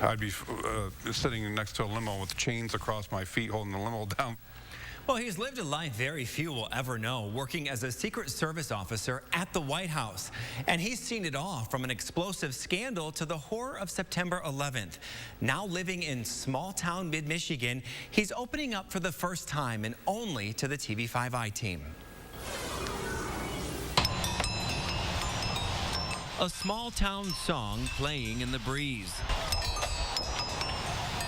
I'd be sitting next to a limo with chains across my feet holding the limo down. Well, he's lived a life very few will ever know, working as a Secret Service officer at the White House. And he's seen it all, from an explosive scandal to the horror of September 11th. Now living in small-town mid-Michigan, he's opening up for the first time and only to the TV5i team. A small-town song playing in the breeze.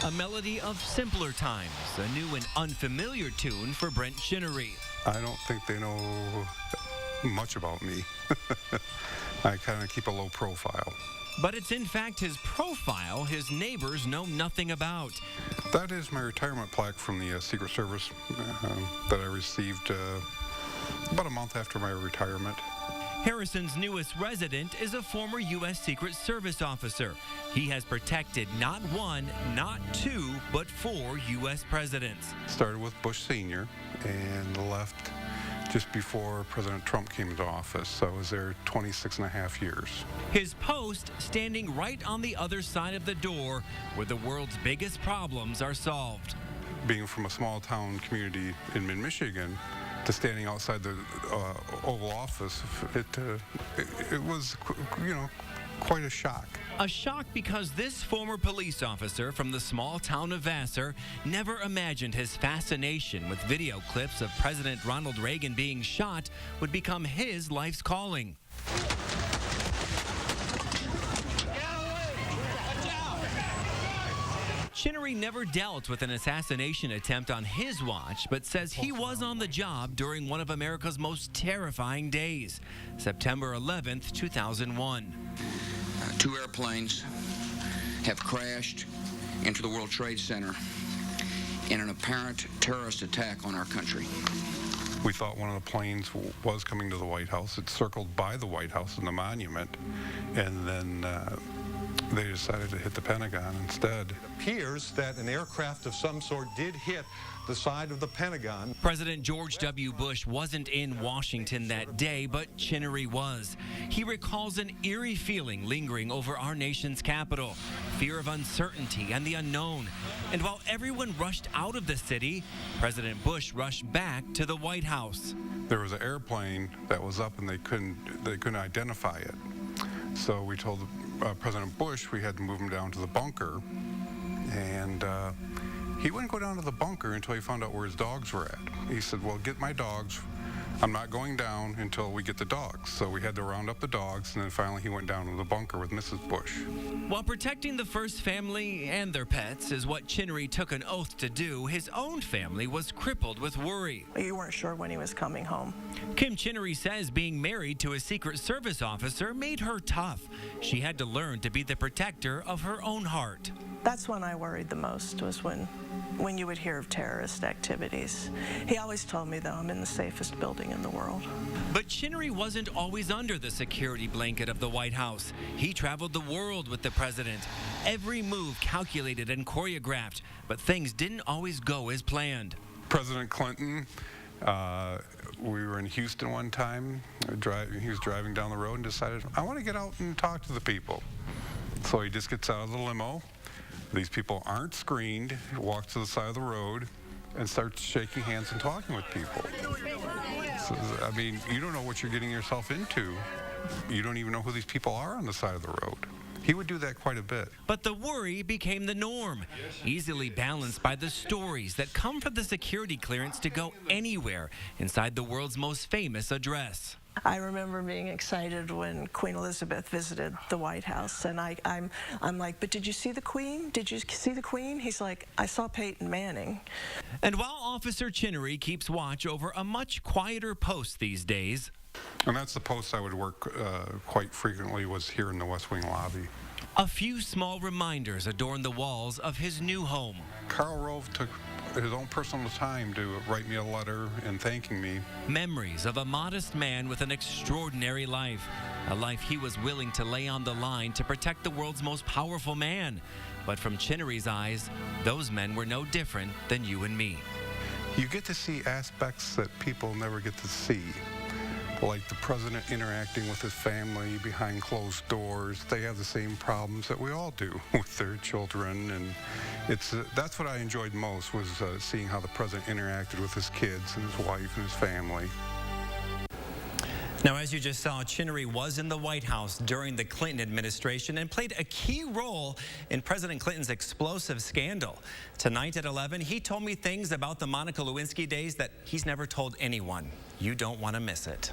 A melody of simpler times, a new and unfamiliar tune for Brent Chinery. I don't think they know much about me. I kind of keep a low profile. But it's in fact his profile his neighbors know nothing about. That is my retirement plaque from the Secret Service that I received about a month after my retirement. Harrison's newest resident is a former U.S. Secret Service officer. He has protected not one, not two, but 4 U.S. presidents. Started with Bush Sr. and left just before President Trump came into office. So I was there 26 and a half years. His post standing right on the other side of the door where the world's biggest problems are solved. Being from a small town community in mid-Michigan, to standing outside the Oval Office, it was, quite a shock. A shock because this former police officer from the small town of Vassar never imagined his fascination with video clips of President Ronald Reagan being shot would become his life's calling. Chinery never dealt with an assassination attempt on his watch, but says he was on the job during one of America's most terrifying days, September 11th, 2001. 2 airplanes have crashed into the World Trade Center in an apparent terrorist attack on our country. We thought one of the planes was coming to the White House. It circled by the White House and the monument, and then they decided to hit the Pentagon instead. It appears that an aircraft of some sort did hit the side of the Pentagon. President George W. Bush wasn't in Washington that day, but Chinery was. He recalls an eerie feeling lingering over our nation's capital, fear of uncertainty and the unknown. And while everyone rushed out of the city, President Bush rushed back to the White House. There was an airplane that was up and they couldn't identify it. So we told President Bush we had to move him down to the bunker, and he wouldn't go down to the bunker until he found out where his dogs were at. He said, well, get my dogs. I'm not going down until we get the dogs. So we had to round up the dogs, and then finally he went down to the bunker with Mrs. Bush. While protecting the first family and their pets is what Chinery took an oath to do, his own family was crippled with worry. You weren't sure when he was coming home. Kim Chinery says being married to a Secret Service officer made her tough. She had to learn to be the protector of her own heart. That's when I worried the most, was when you would hear of terrorist activities. He always told me, though, I'm in the safest building in the world. But Chinery wasn't always under the security blanket of the White House. He traveled the world with the president. Every move calculated and choreographed, but things didn't always go as planned. President Clinton, we were in Houston one time. He was driving down the road and decided, I want to get out and talk to the people. So he just gets out of the limo. These people aren't screened. He walks to the side of the road and starts shaking hands and talking with people. So, I mean, you don't know what you're getting yourself into. You don't even know who these people are on the side of the road. He would do that quite a bit. But the worry became the norm, easily balanced by the stories that come from the security clearance to go anywhere inside the world's most famous address. I remember being excited when Queen Elizabeth visited the White House, and I'm like, but did you see the Queen? Did you see the Queen? He's like, I saw Peyton Manning. And while Officer Chinery keeps watch over a much quieter post these days, and that's the post I would work quite frequently, was here in the West Wing lobby. A few small reminders adorn the walls of his new home. Karl Rove took his own personal time to write me a letter and thanking me. Memories of a modest man with an extraordinary life, a life he was willing to lay on the line to protect the world's most powerful man. But from Chinery's eyes, those men were no different than you and me. You get to see aspects that people never get to see. like the president interacting with his family behind closed doors. They have the same problems that we all do with their children, and that's what I enjoyed most, was seeing how the president interacted with his kids and his wife and his family. Now, as you just saw, Chinery was in the White House during the Clinton administration and played a key role in President Clinton's explosive scandal. Tonight at 11, he told me things about the Monica Lewinsky days that he's never told anyone. You don't want to miss it.